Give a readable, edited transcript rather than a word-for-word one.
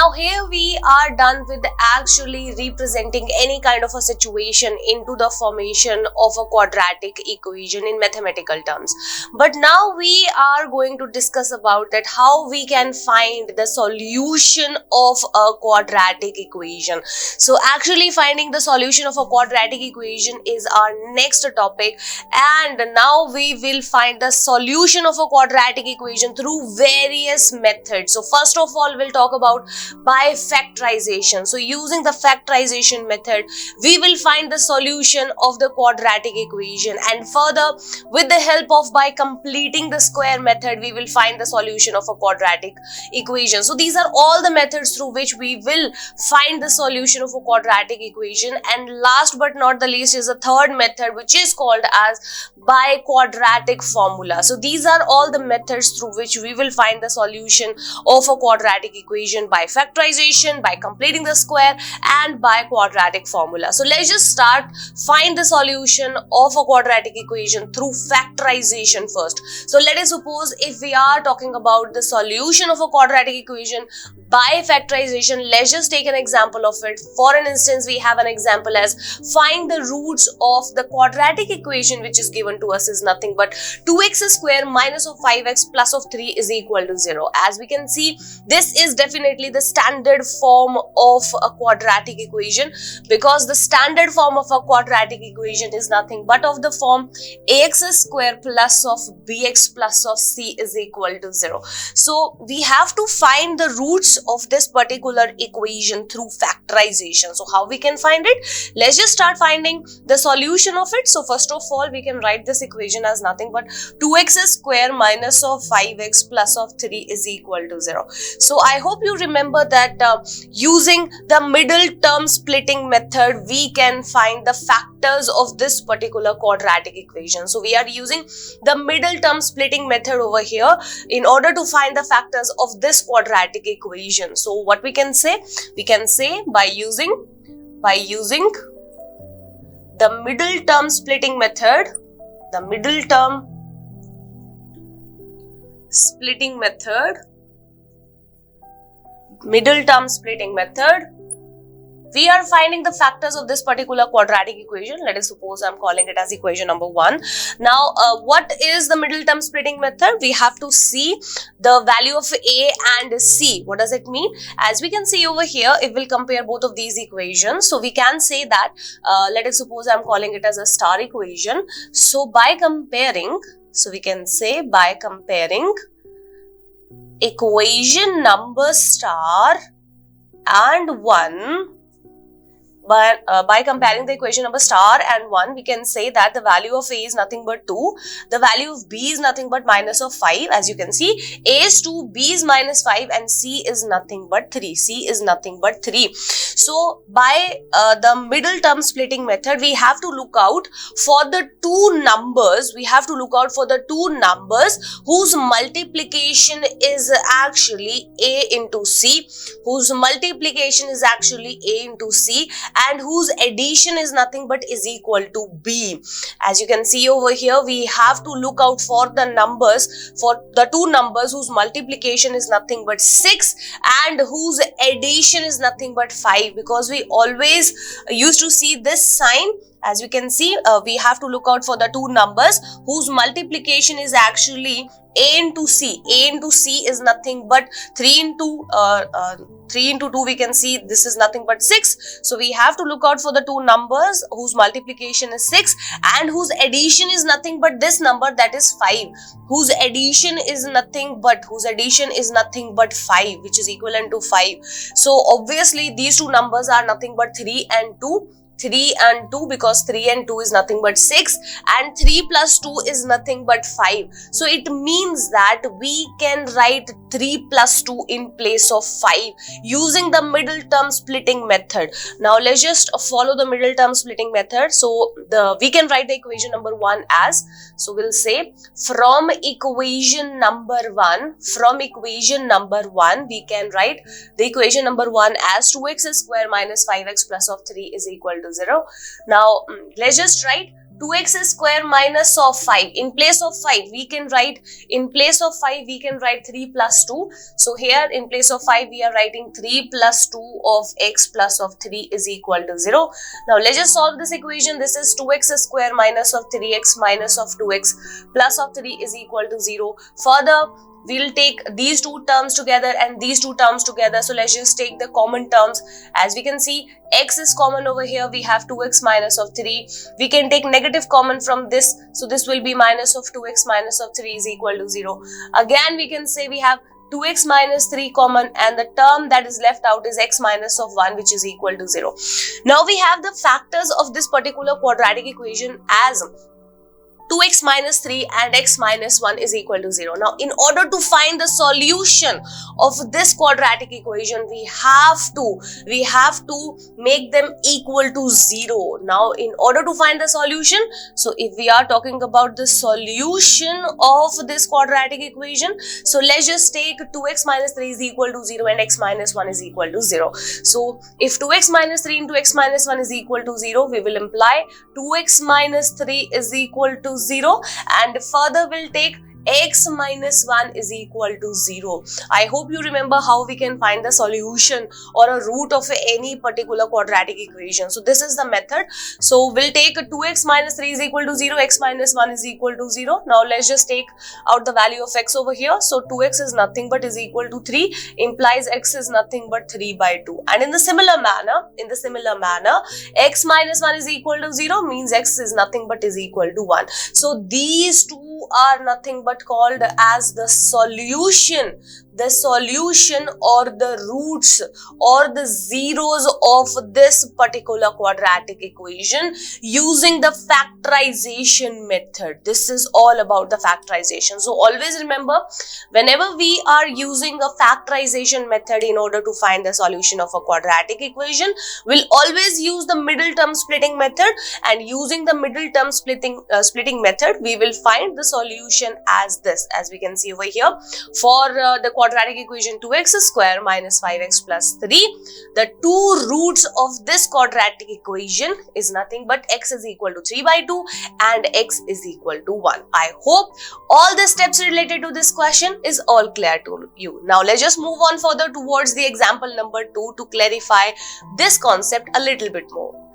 Now here we are done with actually representing any kind of a situation into the formation of a quadratic equation in mathematical terms. But now we are going to discuss about that how we can find the solution of a quadratic equation. So actually finding the solution of a quadratic equation is our next topic, and now we will find the solution of a quadratic equation through various methods. So first of all, we'll talk about by factorization. So using the factorization method, we will find the solution of the quadratic equation, and further with the help of by completing the square method, we will find the solution of a quadratic equation. So these are all the methods through which we will find the solution of a quadratic equation. And last but not the least is a third method, which is called as by quadratic formula. So these are all the methods through which we will find the solution of a quadratic equation: by factorization, by completing the square, and by quadratic formula. So let's just start find the solution of a quadratic equation through factorization first. So let us suppose if we are talking about the solution of a quadratic equation by factorization, let's just take an example of it. For an instance, we have an example as find the roots of the quadratic equation which is given to us is nothing but 2x square minus of 5x plus of 3 is equal to 0. As we can see, this is definitely the standard form of a quadratic equation, because the standard form of a quadratic equation is nothing but of the form ax square plus of bx plus of c is equal to 0. So we have to find the roots of this particular equation through factorization. So how we can find it? Let's just start finding the solution of it. So first of all, we can write this equation as nothing but 2x square minus of 5x plus of 3 is equal to 0. So I hope you remember that using the middle term splitting method, we can find the factors of this particular quadratic equation. So we are using the middle term splitting method over here in order to find the factors of this quadratic equation. So what we can say? We can say by using the middle term splitting method, we are finding the factors of this particular quadratic equation. Let us suppose I'm calling it as equation number 1. Now, what is the middle term splitting method? We have to see the value of a and c. What does it mean? As we can see over here, it will compare both of these equations. So we can say that, let us suppose I'm calling it as a star equation. So by comparing, we can say by comparing equation number star and 1, but by comparing the equation number star and 1, we can say that the value of a is nothing but 2, the value of b is nothing but minus of 5. As you can see, a is 2, b is minus 5, and c is nothing but 3. So by the middle term splitting method, we have to look out for the two numbers. Whose multiplication is actually a into c, and whose addition is nothing but is equal to b. As you can see over here, we have to look out for the numbers, for the two numbers whose multiplication is nothing but 6 and whose addition is nothing but 5, because we always used to see this sign. As we can see, we have to look out for the two numbers whose multiplication is actually a into c. A into c is nothing but 3 into 2, we can see this is nothing but 6. So we have to look out for the two numbers whose multiplication is 6 and whose addition is nothing but this number, that is 5. Whose addition is nothing but 5, which is equivalent to 5. So obviously these two numbers are nothing but 3 and 2, because 3 and 2 is nothing but 6 and 3 plus 2 is nothing but 5. So it means that we can write 3 plus 2 in place of 5 using the middle term splitting method. Now let's just follow the middle term splitting method. So we can write the equation number 1 as, so we'll say from equation number 1, we can write the equation number 1 as 2x square minus 5x plus of 3 is equal to 0. Now let's just write 2x square minus of 5. In place of 5, we can write 3 plus 2. So here in place of 5, we are writing 3 plus 2 of x plus of 3 is equal to 0. Now let's just solve this equation. This is 2x square minus of 3x minus of 2x plus of 3 is equal to 0. Further, we'll take these two terms together and these two terms together. So let's just take the common terms. As we can see, x is common over here. We have 2x minus of 3. We can take negative common from this. So this will be minus of 2x minus of 3 is equal to 0. Again, we can say we have 2x minus 3 common, and the term that is left out is x minus of 1, which is equal to 0. Now we have the factors of this particular quadratic equation as 2x minus 3 and x minus 1 is equal to 0. Now, in order to find the solution of this quadratic equation, we have to make them equal to 0. Now, in order to find the solution, so if we are talking about the solution of this quadratic equation, so let's just take 2x minus 3 is equal to 0 and x minus 1 is equal to 0. So, if 2x minus 3 into x minus 1 is equal to 0, we will imply 2x minus 3 is equal to 0, and further we'll take x minus 1 is equal to 0. I hope you remember how we can find the solution or a root of any particular quadratic equation. So this is the method. So we'll take 2x minus 3 is equal to 0, x minus 1 is equal to 0. Now let's just take out the value of x over here. So 2x is nothing but is equal to 3, implies x is nothing but 3 by 2. And in the similar manner, x minus 1 is equal to 0 means x is nothing but is equal to 1. So these two are nothing but called as the solution or the roots or the zeros of this particular quadratic equation using the factorization method. This is all about the factorization. So always remember, whenever we are using a factorization method in order to find the solution of a quadratic equation, we'll always use the middle term splitting method, and using the middle term splitting method, we will find the solution as this, as we can see over here. For the quadratic equation 2x square minus 5x plus 3, the two roots of this quadratic equation is nothing but x is equal to 3 by 2 and x is equal to 1. I hope all the steps related to this question is all clear to you. Now let's just move on further towards the example number 2 to clarify this concept a little bit more.